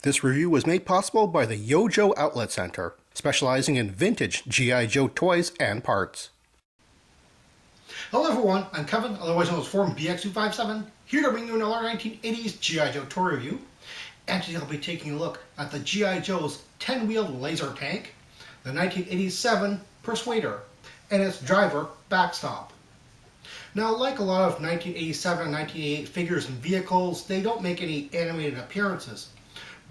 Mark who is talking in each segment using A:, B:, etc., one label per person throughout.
A: This review was made possible by the Yojo Outlet Center, specializing in vintage G.I. Joe toys and parts.
B: Hello everyone, I'm Kevin, otherwise known as Forum BX257, here to bring you another 1980s G.I. Joe toy review. And today I'll be taking a look at the G.I. Joe's 10-wheeled laser tank, the 1987 Persuader, and its driver, Backstop. Now, like a lot of 1987 and 1988 figures and vehicles, they don't make any animated appearances.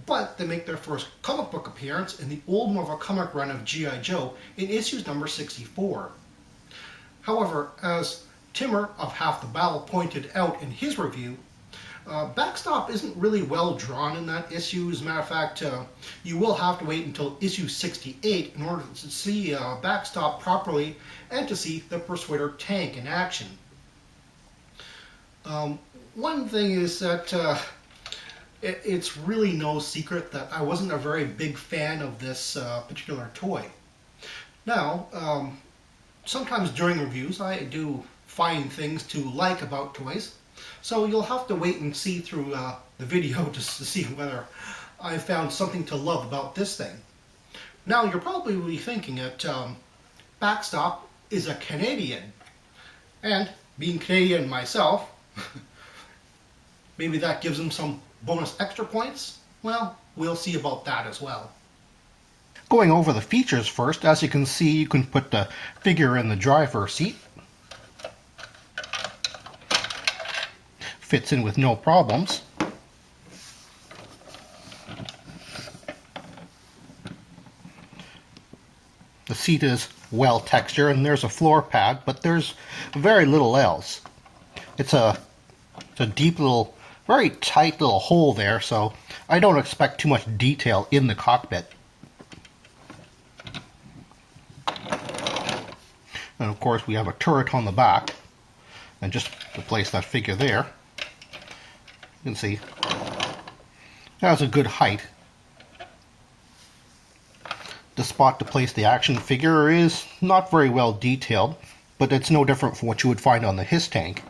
B: But they make their first comic book appearance in the old Marvel comic run of G.I. Joe in issues number 64. However, as Timmer of Half the Battle pointed out in his review, Backstop isn't really well drawn in that issue. As a matter of fact, you will have to wait until issue 68 in order to see Backstop properly and to see the Persuader tank in action. One thing is that it's really no secret that I wasn't a very big fan of this particular toy. Now, sometimes during reviews I do find things to like about toys, so you'll have to wait and see through the video just to see whether I found something to love about this thing. Now, you're probably thinking that Backstop is a Canadian, and being Canadian myself, maybe that gives him some bonus extra points? Well, we'll see about that as well.
A: Going over the features first, as you can see, you can put the figure in the driver's seat. Fits in with no problems. The seat is well textured and there's a floor pad, but there's very little else. It's a deep little, very tight little hole there, so I don't expect too much detail in the cockpit. And of course we have a turret on the back, and just to place that figure there, you can see it has a good height. The spot to place the action figure is not very well detailed, but it's no different from what you would find on the His tank.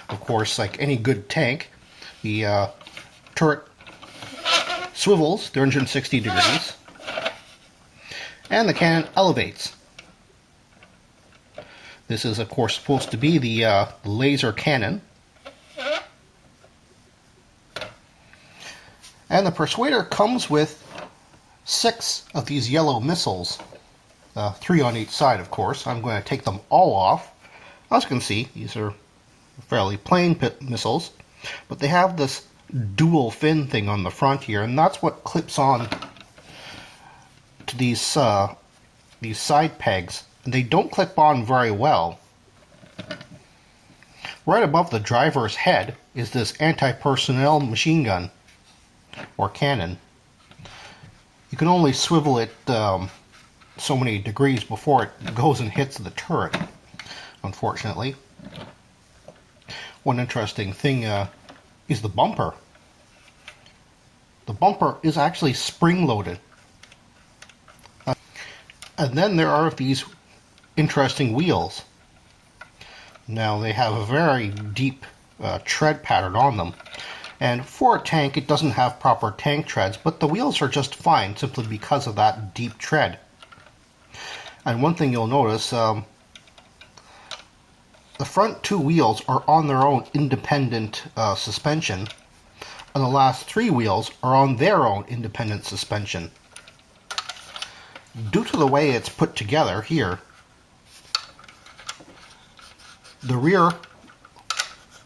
A: Of course, like any good tank, the turret swivels 360 degrees, and the cannon elevates. This is, of course, supposed to be the laser cannon. And the Persuader comes with 6 of these yellow missiles. 3 on each side, of course. I'm going to take them all off. As you can see, these are fairly plain missiles, but they have this dual fin thing on the front here, and that's what clips on to these side pegs. They don't clip on very well. Right above the driver's head is this anti-personnel machine gun, or cannon. You can only swivel it so many degrees before it goes and hits the turret, unfortunately. One interesting thing is the bumper. The bumper is actually spring-loaded. And then there are these interesting wheels. Now, they have a very deep tread pattern on them. And for a tank, it doesn't have proper tank treads, but the wheels are just fine simply because of that deep tread. And one thing you'll notice, the front 2 wheels are on their own independent suspension, and the last 3 wheels are on their own independent suspension. Due to the way it's put together here, the rear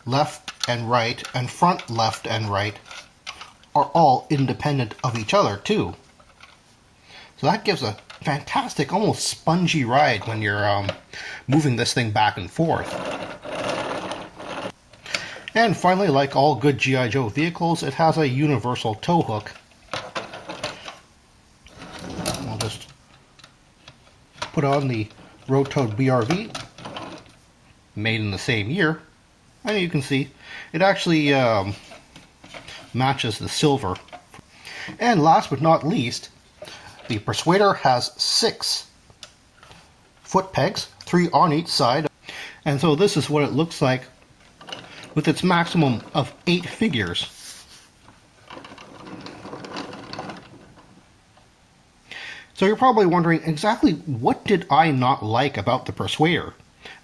A: left and right and front left and right are all independent of each other too. So that gives a fantastic, almost spongy ride when you're moving this thing back and forth. And finally, like all good G.I. Joe vehicles, it has a universal tow hook. I'll just put on the Road-Towed BRV, made in the same year, and you can see it actually matches the silver. And last but not least, the Persuader has 6 foot pegs, 3 on each side, and so this is what it looks like with its maximum of 8 figures. So you're probably wondering exactly what did I not like about the Persuader?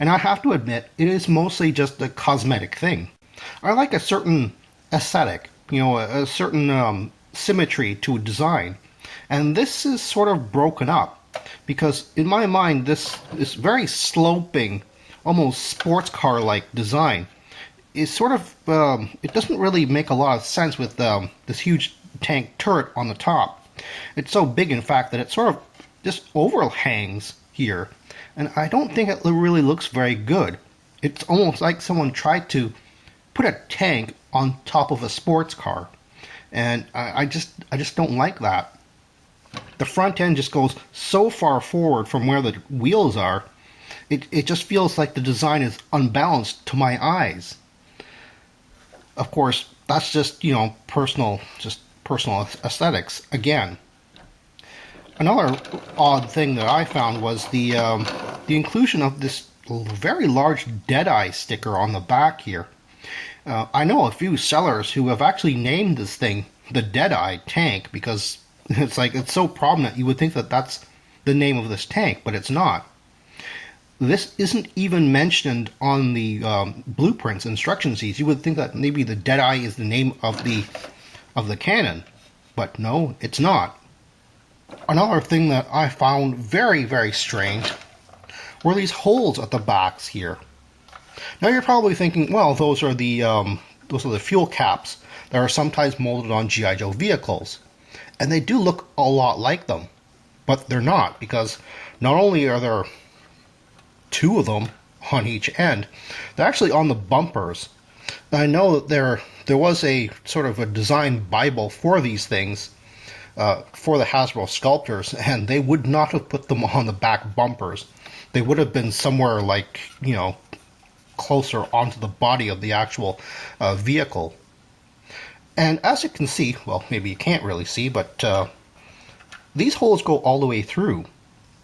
A: And I have to admit, it is mostly just a cosmetic thing. I like a certain aesthetic, a certain symmetry to a design. And this is sort of broken up because in my mind, this very sloping, almost sports car-like design is sort of, it doesn't really make a lot of sense with this huge tank turret on the top. It's so big, in fact, that it sort of just overhangs here. And I don't think it really looks very good. It's almost like someone tried to put a tank on top of a sports car. And I just don't like that. The front end just goes so far forward from where the wheels are. It just feels like the design is unbalanced to my eyes. Of course, that's just, personal aesthetics again. Another odd thing that I found was the inclusion of this very large Deadeye sticker on the back here. I know a few sellers who have actually named this thing the Deadeye tank because it's so prominent you would think that that's the name of this tank, but it's not. This isn't even mentioned on the blueprints, instruction sheets. You would think that maybe the Deadeye is the name of the cannon, but no, it's not. Another thing that I found very, very strange were these holes at the backs here. Now you're probably thinking, well, those are the fuel caps that are sometimes molded on G.I. Joe vehicles, and they do look a lot like them, but they're not, because not only are there two of them on each end, they're actually on the bumpers. I know that there was a sort of a design bible for these things for the Hasbro sculptors, and they would not have put them on the back bumpers. They would have been somewhere like, closer onto the body of the actual vehicle. And as you can see, well, maybe you can't really see, but these holes go all the way through.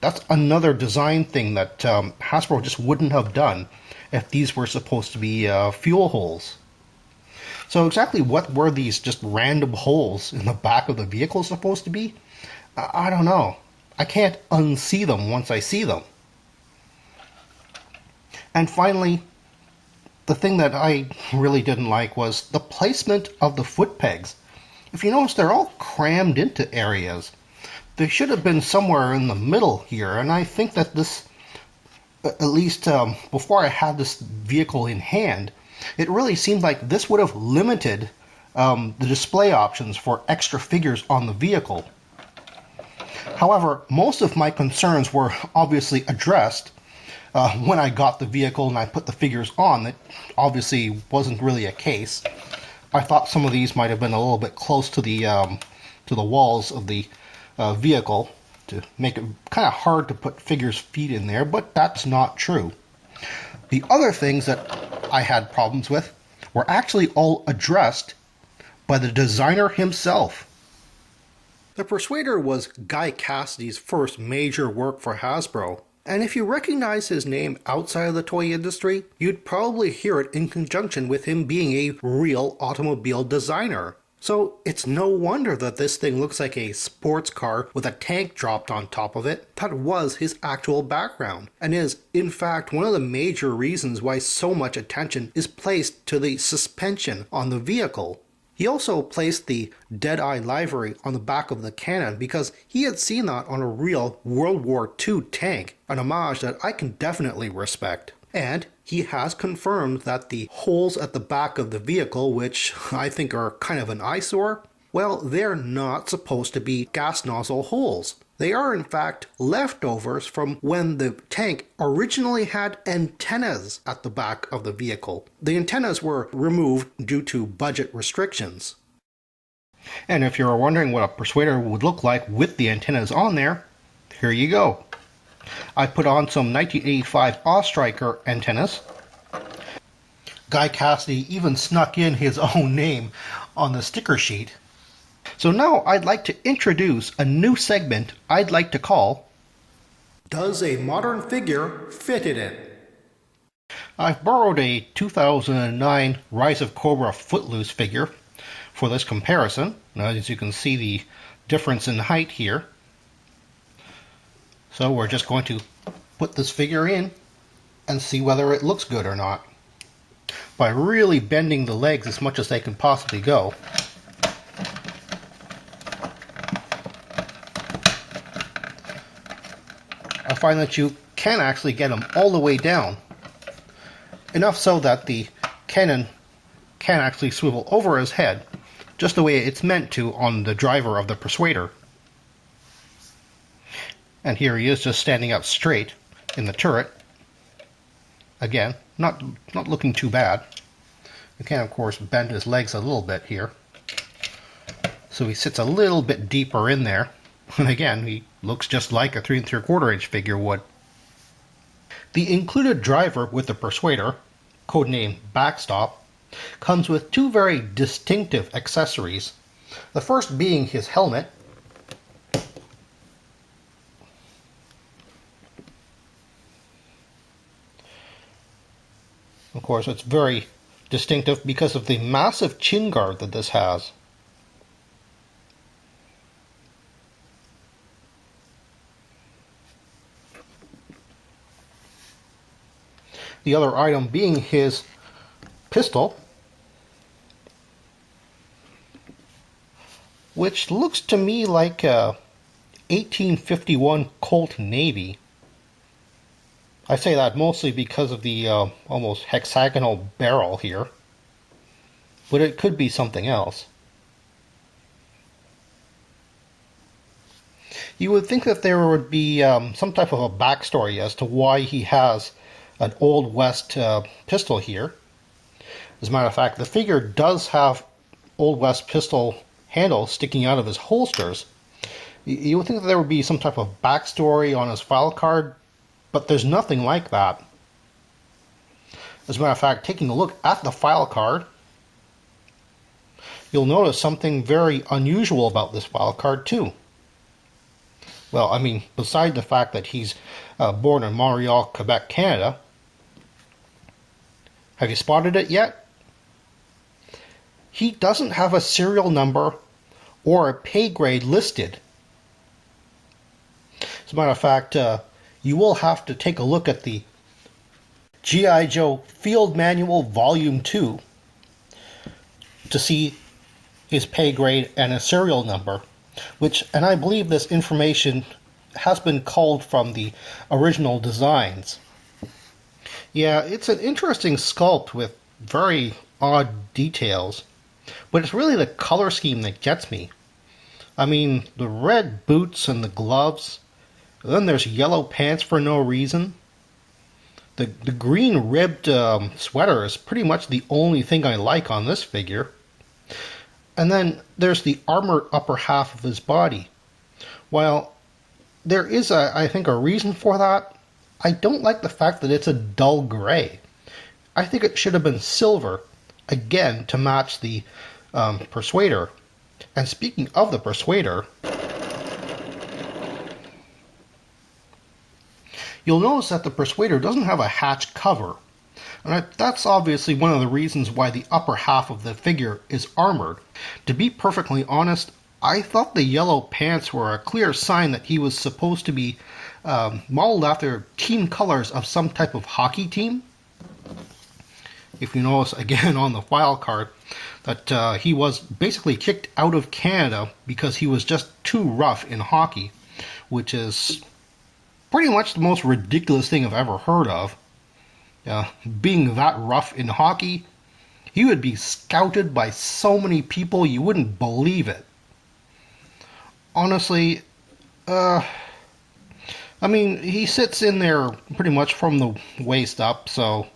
A: That's another design thing that Hasbro just wouldn't have done if these were supposed to be fuel holes. So exactly what were these just random holes in the back of the vehicle supposed to be? I don't know. I can't unsee them once I see them. And finally, the thing that I really didn't like was the placement of the foot pegs. If you notice, they're all crammed into areas. They should have been somewhere in the middle here, and I think that this, at least before I had this vehicle in hand, it really seemed like this would have limited the display options for extra figures on the vehicle. However, most of my concerns were obviously addressed when I got the vehicle and I put the figures on. That obviously wasn't really a case. I thought some of these might have been a little bit close to the walls of the vehicle to make it kind of hard to put figures' feet in there, but that's not true. The other things that I had problems with were actually all addressed by the designer himself. The Persuader was Guy Cassidy's first major work for Hasbro, and if you recognize his name outside of the toy industry, you'd probably hear it in conjunction with him being a real automobile designer. So it's no wonder that this thing looks like a sports car with a tank dropped on top of it. That was his actual background, and is, in fact, one of the major reasons why so much attention is placed to the suspension on the vehicle. He also placed the Deadeye livery on the back of the cannon because he had seen that on a real World War II tank, an homage that I can definitely respect. And he has confirmed that the holes at the back of the vehicle, which I think are kind of an eyesore, well, they're not supposed to be gas nozzle holes. They are, in fact, leftovers from when the tank originally had antennas at the back of the vehicle. The antennas were removed due to budget restrictions. And if you're wondering what a Persuader would look like with the antennas on there, here you go. I put on some 1985 Ostriker antennas. Guy Cassidy even snuck in his own name on the sticker sheet. So now I'd like to introduce a new segment I'd like to call Does a Modern Figure Fit in It? I've borrowed a 2009 Rise of Cobra Footloose figure for this comparison. Now, as you can see the difference in height here. So we're just going to put this figure in and see whether it looks good or not, by really bending the legs as much as they can possibly go. I find that you can actually get them all the way down, enough so that the cannon can actually swivel over his head, just the way it's meant to on the driver of the Persuader. And here he is just standing up straight in the turret. Again, not looking too bad. You can, of course, bend his legs a little bit here, so he sits a little bit deeper in there. And again, he looks just like a 3 3/4 inch figure would. The included driver with the Persuader, codenamed Backstop, comes with two very distinctive accessories. The first being his helmet. Of course, it's very distinctive because of the massive chin guard that this has. The other item being his pistol, which looks to me like a 1851 Colt Navy. I say that mostly because of the almost hexagonal barrel here, but it could be something else. You would think that there would be some type of a backstory as to why he has an Old West pistol here. As a matter of fact, the figure does have Old West pistol handles sticking out of his holsters. You would think that there would be some type of backstory on his file card, but there's nothing like that. As a matter of fact, taking a look at the file card, you'll notice something very unusual about this file card too. Well, I mean, beside the fact that he's born in Montreal, Quebec, Canada. Have you spotted it yet? He doesn't have a serial number or a pay grade listed. As a matter of fact, you will have to take a look at the G.I. Joe Field Manual Volume 2 to see his pay grade and a serial number, and I believe this information has been culled from the original designs. Yeah, it's an interesting sculpt with very odd details, but it's really the color scheme that gets me. I mean, the red boots and the gloves, and then there's yellow pants for no reason. The green ribbed sweater is pretty much the only thing I like on this figure. And then there's the armored upper half of his body. While there is, I think, a reason for that, I don't like the fact that it's a dull gray. I think it should have been silver, again, to match the Persuader. And speaking of the Persuader, you'll notice that the Persuader doesn't have a hatch cover. And that's obviously one of the reasons why the upper half of the figure is armored. To be perfectly honest, I thought the yellow pants were a clear sign that he was supposed to be modeled after team colors of some type of hockey team. If you notice again on the file card that he was basically kicked out of Canada because he was just too rough in hockey, which is pretty much the most ridiculous thing I've ever heard of. Being that rough in hockey, he would be scouted by so many people you wouldn't believe it. Honestly, I mean, he sits in there pretty much from the waist up, so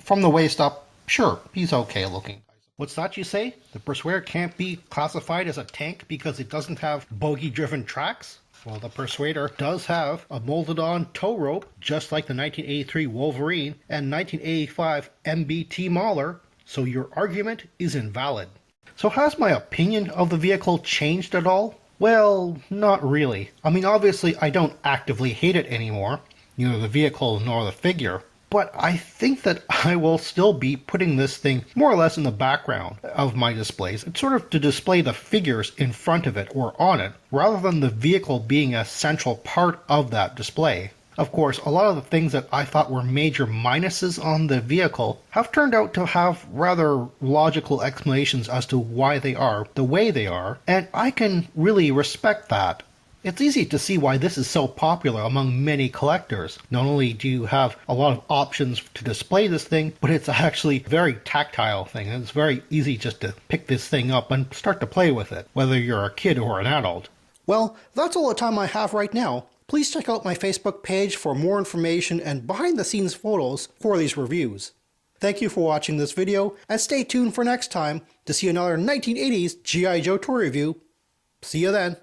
A: from the waist up, sure, he's okay looking. What's that you say? The Persuader can't be classified as a tank because it doesn't have bogie-driven tracks? Well, the Persuader does have a molded-on tow rope, just like the 1983 Wolverine and 1985 MBT Mauler, so your argument is invalid. So has my opinion of the vehicle changed at all? Well, not really. I mean, obviously, I don't actively hate it anymore, neither the vehicle nor the figure. but I think that I will still be putting this thing more or less in the background of my displays. It's sort of to display the figures in front of it or on it, rather than the vehicle being a central part of that display. Of course, a lot of the things that I thought were major minuses on the vehicle have turned out to have rather logical explanations as to why they are the way they are, and I can really respect that. It's easy to see why this is so popular among many collectors. Not only do you have a lot of options to display this thing, but it's actually a very tactile thing. It's very easy just to pick this thing up and start to play with it, whether you're a kid or an adult. Well, that's all the time I have right now. Please check out my Facebook page for more information and behind-the-scenes photos for these reviews. Thank you for watching this video, and stay tuned for next time to see another 1980s G.I. Joe toy review. See you then.